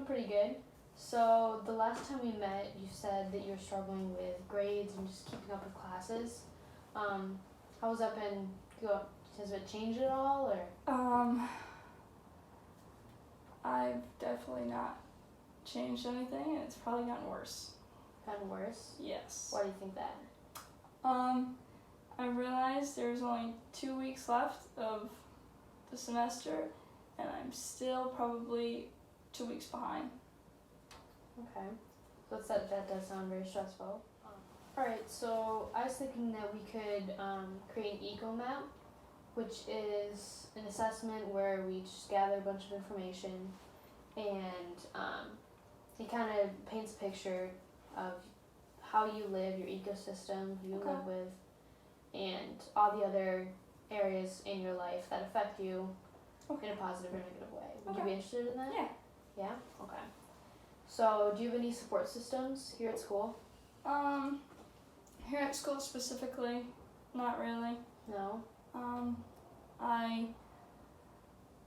pretty good. So the last time we met, you said that you were struggling with grades and just keeping up with classes. How was that been? Has it changed at all, or? I've definitely not changed anything, and it's probably gotten worse. Gotten worse? Yes. Why do you think that? I realized there's only 2 weeks left of the semester, and I'm still probably 2 weeks behind. Okay. So that does sound very stressful. Alright, so I was thinking that we could create an eco map, which is an assessment where we just gather a bunch of information and it kind of paints a picture of how you live, your ecosystem, who you live with, and all the other areas in your life that affect you in a positive or negative way. Would you be interested in that? Yeah. Yeah? Okay. So, do you have any support systems here at school? Here at school specifically, not really. No?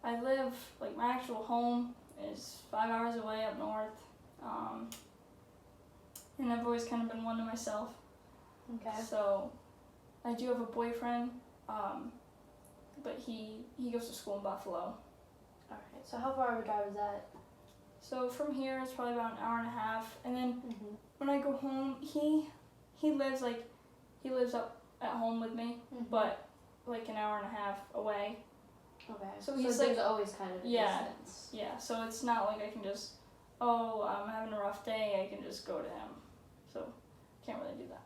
I live, like, my actual home is 5 hours away up north, and I've always kind of been one to myself. Okay. So, I do have a boyfriend, but he goes to school in Buffalo. Alright, so how far of a drive is that? So from here it's probably about an hour and a half, and then when I go home, he lives up at home with me, but like an hour and a half away. Okay. So he's there's like always kind of a distance. Yeah. So it's not like I can just, I'm having a rough day, I can just go to him. So can't really do that.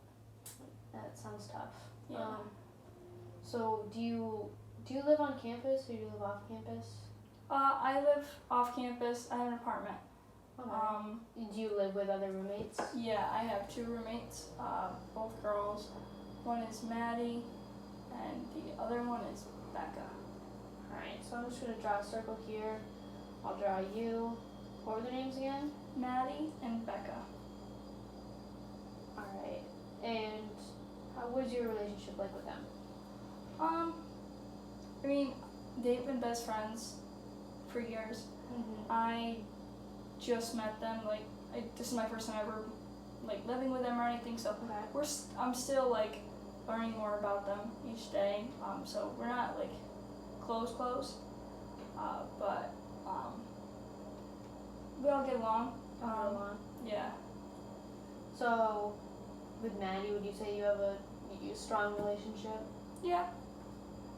That sounds tough. Yeah. So do you live on campus or do you live off campus? I live off campus. I have an apartment. Okay. Do you live with other roommates? Yeah, I have 2 roommates, both girls. One is Maddie, and the other one is Becca. Alright, so I'm just going to draw a circle here. I'll draw you. What were their names again? Maddie and Becca. Alright. And what is your relationship like with them? I mean, they've been best friends for years. I just met them, this is my first time ever, living with them or anything, so I'm still, learning more about them each day, so we're not, close, but, we all get along. Yeah. So, with Maddie, would you say you have a strong relationship? Yeah.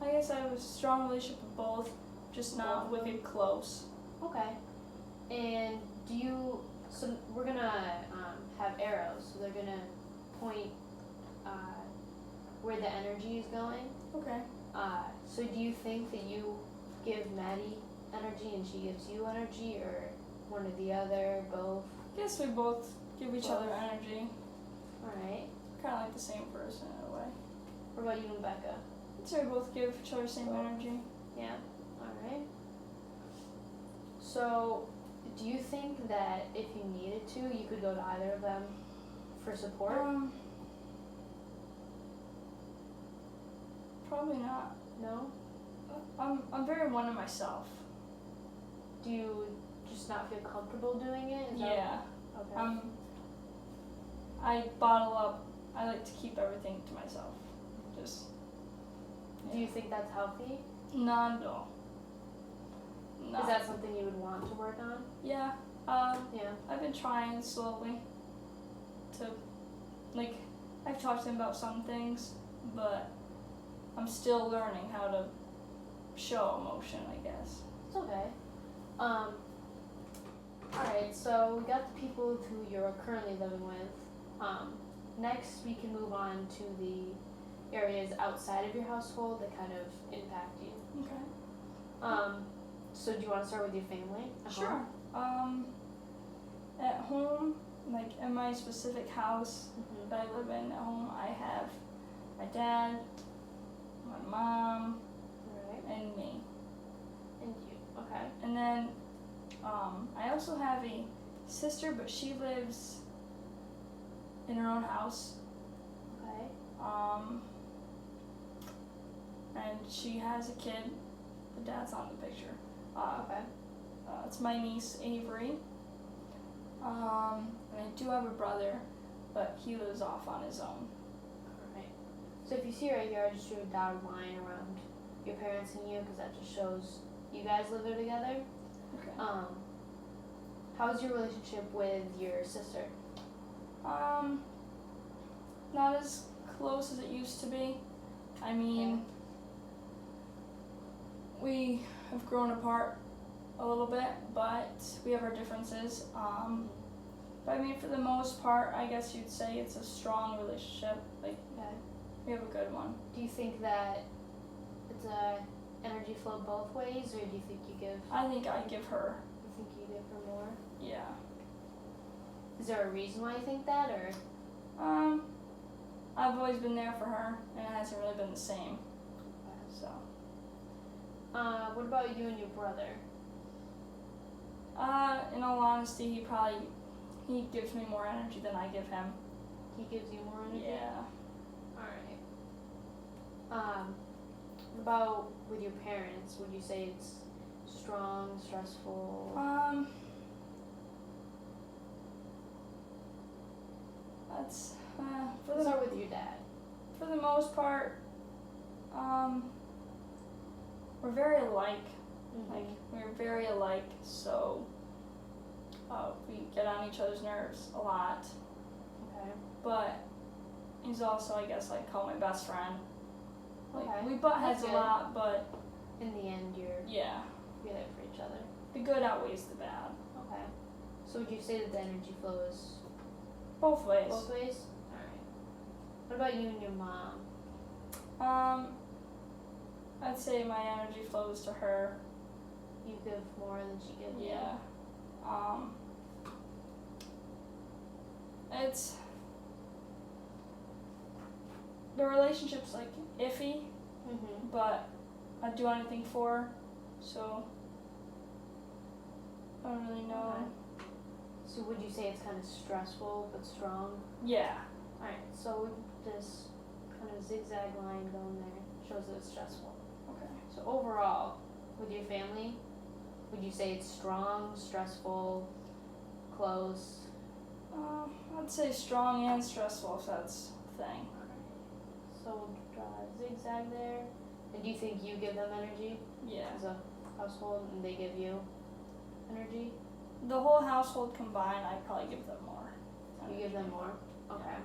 I guess I have a strong relationship with both, just not wicked close. Okay. And so we're gonna have arrows, so they're gonna point where the energy is going. Okay. So do you think that you give Maddie energy and she gives you energy, or one or the other, both? I guess we both give each other energy. Alright. Kind of like the same person in a way. What about you and Becca? I'd say we both give each other the same energy. Yeah. Alright. So, do you think that if you needed to, you could go to either of them for support? Probably not. No? I'm very one to myself. Do you just not feel comfortable doing it? Yeah. Okay. I bottle up. I like to keep everything to myself. Just. Yeah. Do you think that's healthy? Not at all. Is that something you would want to work on? Yeah. Yeah. I've been trying slowly to, I've talked to him about some things, but I'm still learning how to show emotion, I guess. It's okay. Alright, so we got the people who you're currently living with. Next, we can move on to the areas outside of your household that kind of impact you. Okay. So do you want to start with your family? Sure. At home, in my specific house that I live in at home, I have my dad, my mom, and me. And you, okay. And then I also have a sister, but she lives in her own house. Okay. And she has a kid. The dad's on the picture. Okay. It's my niece, Avery. And I do have a brother, but he lives off on his own. Alright. So if you see right here, I just drew a dotted line around your parents and you because that just shows you guys live there together. Okay. How's your relationship with your sister? Not as close as it used to be. I mean, we have grown apart a little bit, but we have our differences. But I mean, for the most part, I guess you'd say it's a strong relationship. Like, Okay. we have a good one. Do you think that it's a energy flow both ways, or do you think you give? I think I give her. You think you give her more? Yeah. Is there a reason why you think that, or? I've always been there for her, and it hasn't really been the same. So. What about you and your brother? In all honesty, he gives me more energy than I give him. He gives you more energy? Yeah. Alright. What about with your parents? Would you say it's strong, stressful? That's Let's start with your dad. for the most part, we're very alike. Like, we're very alike, so we get on each other's nerves a lot. Okay. But he's also, I guess, like, called my best friend. Like, Okay. we butt heads That's a good. lot, but In the end, you're yeah, there for each other. the good outweighs the bad. Okay. So would you say that the energy flow is Both ways. both ways? Alright. What about you and your mom? I'd say my energy flows to her. You give more than she gives you? Yeah. It's the relationship's like iffy, Mm-hmm. but I'd do anything for her, so I don't really know. Okay. So would you say it's kind of stressful but strong? Yeah. Alright, so this kind of zigzag line going there shows that it's stressful. Okay. So overall, with your family, would you say it's strong, stressful, close? I'd say strong and stressful if that's a thing. So we'll draw a zigzag there. And do you think you give them energy Yeah. as a household and they give you energy? The whole household combined, I'd probably give them more. You give them more? Okay.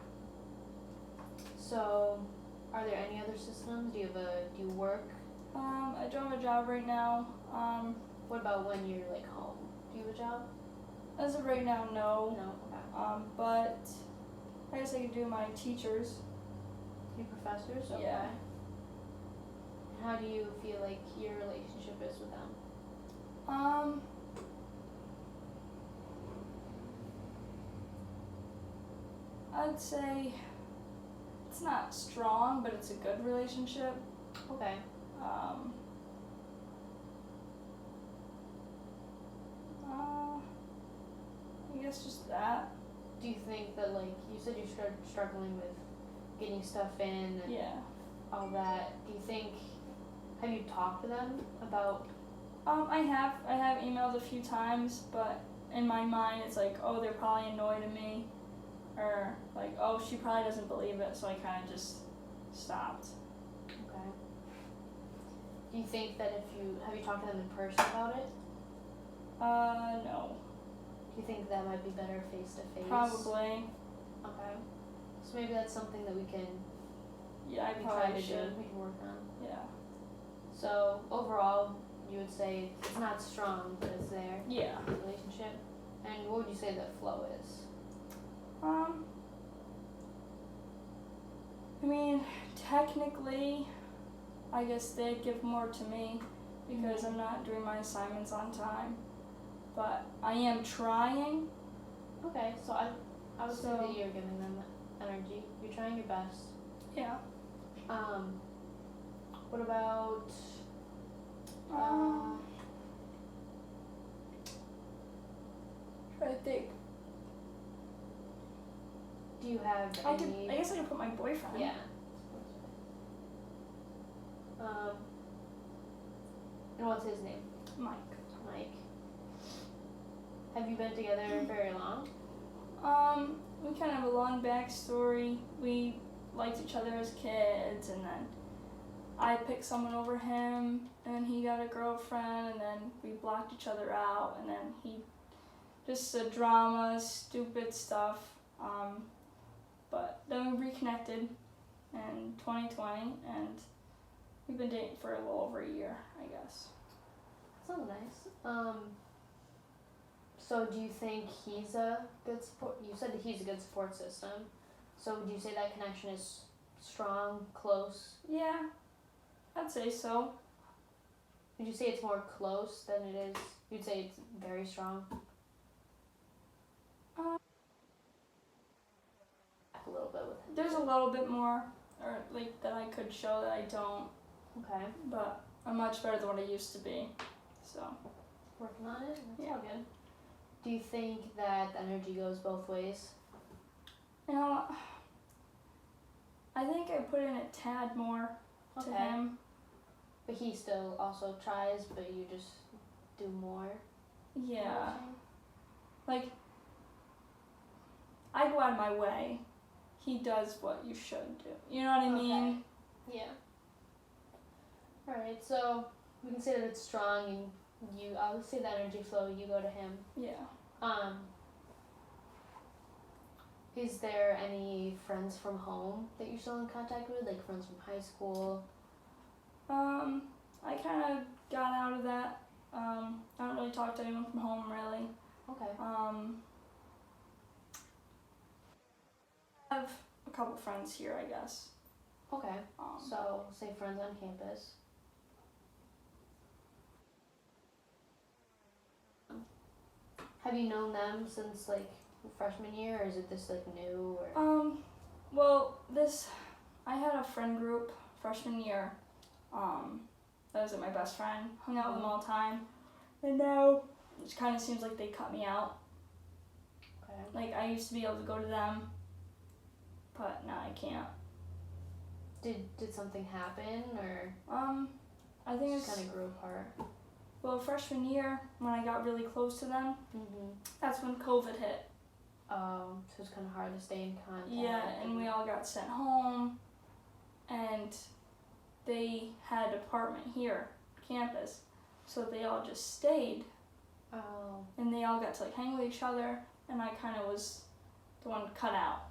So are there any other systems? Do you work? I don't have a job right now. What about when you're like home? Do you have a job? As of right now, no. No? Okay. But I guess I could do my teachers. You professors? Okay. Yeah. How do you feel like your relationship is with them? I'd say it's not strong, but it's a good relationship. Okay. I guess just that. Do you think that, like, you said you're struggling with getting stuff in and Yeah. all that, do you think, have you talked to them about? I have emailed a few times, but in my mind it's like, oh, they're probably annoyed at me, or like, oh, she probably doesn't believe it, so I kind of just stopped. Okay. Do you think that have you talked to them in person about it? No. Do you think that might be better face to face? Probably. Okay. So maybe that's something that we can Yeah, I maybe try probably to should. do. We can work on. Yeah. So overall, you would say it's not strong, but it's there. Yeah. The relationship. And what would you say the flow is? I mean, technically, I guess they'd give more to me because I'm not doing my assignments on time. But I am trying. Okay, so I would say So- that you're giving them energy. You're trying your best. Yeah. What about Try to think. do you have I any? guess I could put my boyfriend. Yeah. And what's his name? Mike. Mike. Have you been together very long? We kind of have a long backstory. We liked each other as kids, and then I picked someone over him, and he got a girlfriend, and then we blocked each other out, and then he just drama, stupid stuff. But then we reconnected in 2020, and we've been dating for a little over a year, I guess. Sounds nice. So do you think he's a good support? You said that he's a good support system. So would you say that connection is strong, close? Yeah, I'd say so. Would you say it's more close than it is? You'd say it's very strong. A little bit with him. There's a little bit more, or like that I could show that I don't, Okay. but I'm much better than what I used to be. So Working on it. That's Yeah. all good. Do you think that the energy goes both ways? you know, I think I put in a tad more to Okay. him. But he still also tries, but you just do more. You know what Yeah, I'm saying? like I go out of my way. He does what you should do. You know what I mean? Yeah. Alright, so we can say that it's strong and you obviously the energy flow, you go to him. Yeah. Is there any friends from home that you're still in contact with? Like friends from high school? I kind of got out of that. I don't really talk to anyone from home really. Okay. I have a couple friends here, I guess. Okay. Um, So say friends on campus. Have you known them since like freshman year, or is it this like new or? Well, I had a friend group freshman year. That was my best friend. Hung out with them all the time, and now it kind of seems like they cut me out. Okay. Like I used to be able to go to them, but now I can't. Did something happen or I think just it's kind of grew apart? well freshman year when I got really close to them. Mhm. That's when COVID hit. So it's kind of hard to stay in contact. Yeah, and we all got sent home, and they had an apartment here, campus, so they all just stayed, Oh. and they all got to like hang with each other, and I kind of was the one cut out,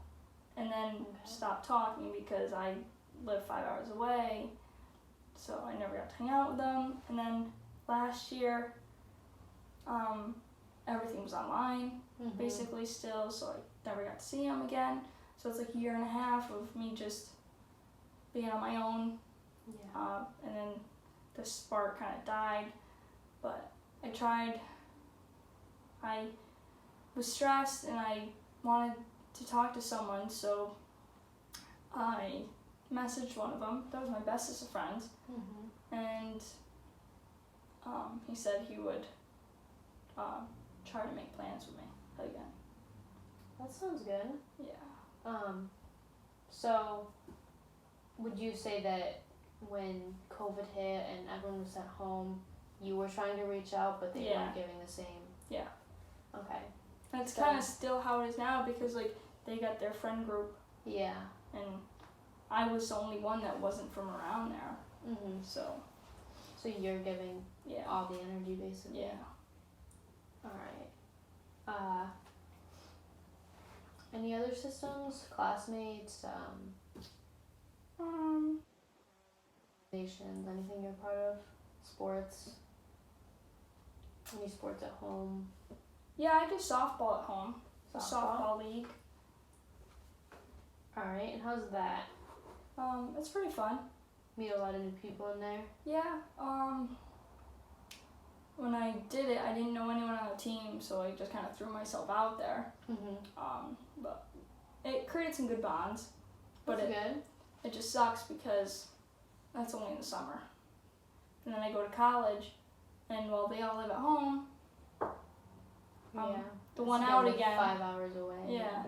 and then Okay. stopped talking because I live 5 hours away, so I never got to hang out with them, and then last year, everything was online, Mhm. basically still, so I never got to see him again. So it's like a year and a half of me just being on my own, Yeah. and then the spark kind of died. But I tried. I was stressed and I wanted to talk to someone, so I messaged one of them. That was my bestest of friends, Mhm. and he said he would try to make plans with me again. That sounds good. Yeah. So would you say that when COVID hit and everyone was at home, you were trying to reach out, but they Yeah. weren't giving the same? Yeah. Okay. That's So- kind of still how it is now because like they got their friend group Yeah. and I was the only one that wasn't from around there. Mhm. So So you're giving yeah. all the energy basically. Yeah. All right. Any other systems? Classmates? Nations? Anything you're part of? Sports? Any sports at home? Yeah, I do softball at home. The softball league. All right. And how's that? It's pretty fun. Meet a lot of new people in there. Yeah. When I did it, I didn't know anyone on the team, so I just kind of threw myself out there. Mhm. But it created some good bonds. But That's good. it just sucks because that's only in the summer. And then I go to college, and while they all live at home, Yeah. the one It's out like again. 5 hours away. Yeah.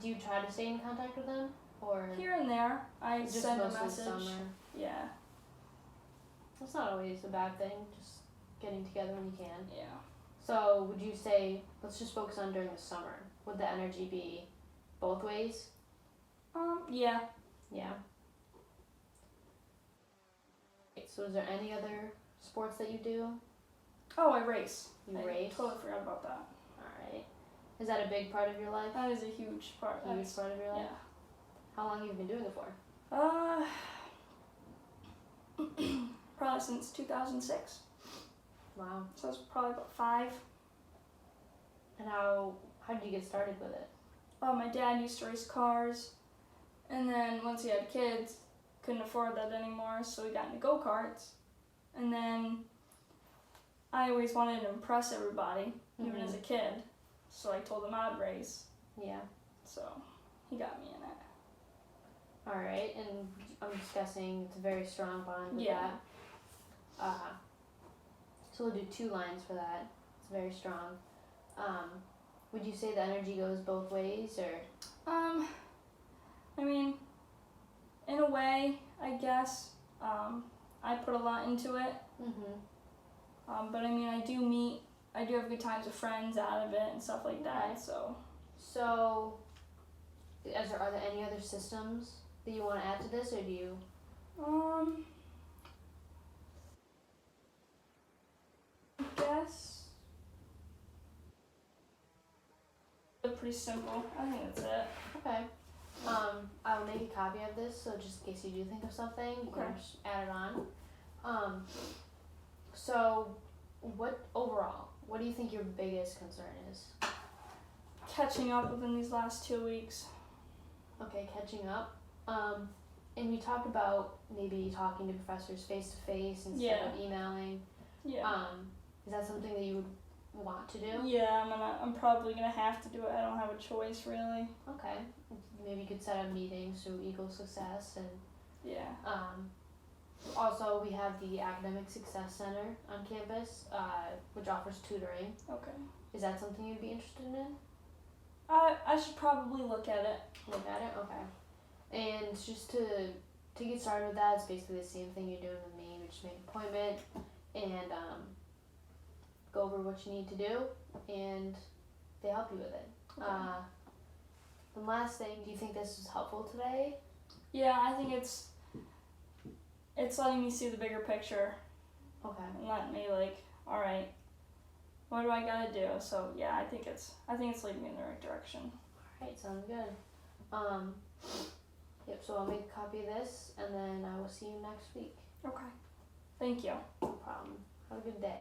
Do you try to stay in contact with them, or Here and there, I just send a mostly message. summer? Yeah, That's not always a bad thing. Just getting together when you can. yeah. So would you say, let's just focus on during the summer, would the energy be both ways? Yeah. Yeah. So is there any other sports that you do? Oh, I race. You I race? totally forgot about that. Alright. Is that a big part of your life? That is a huge part. Huge part of your life? Yeah. How long have you been doing it for? Probably since 2006. Wow. So it's probably about 5. And how did you get started with it? My dad used to race cars, and then once he had kids, couldn't afford that anymore, so we got into go-karts. And then I always wanted to impress everybody, even as a kid, so I told him I'd race. Yeah. So he got me in it. Alright, and I'm just guessing it's a very strong bond with Yeah. that. So we'll do 2 lines for that. It's very strong. Would you say the energy goes both ways, or? I mean, in a way, I guess. I put a lot into it. But I mean, I do have good times with friends out of it and stuff like that. Okay. So Are there any other systems that you want to add to this, or do you? I guess they're pretty simple. I think that's it. Okay. I'll make a copy of this, so just in case you do think of something, you can Okay. just add it on. So what do you think your biggest concern is? Catching up within these last 2 weeks. Okay, catching up. And we talked about maybe talking to professors face to face instead of emailing. Yeah. Is that something that you would want to do? Yeah, I'm probably gonna have to do it. I don't have a choice really. Okay. Maybe you could set up meetings through Eagle Success, and Yeah. also we have the Academic Success Center on campus, which offers tutoring. Okay. Is that something you'd be interested in? I should probably look at it. Look at it, okay. And just to get started with that, it's basically the same thing you're doing with me. We just make an appointment and go over what you need to do, and they help you with it. Okay. The last thing, do you think this was helpful today? Yeah, I think it's letting me see the bigger picture Okay. and letting me all right, what do I gotta do? So yeah, I think it's leading me in the right direction. Alright, sounds good. Yep, so I'll make a copy of this, and then I will see you next week. Okay. Thank you. No problem. Have a good day.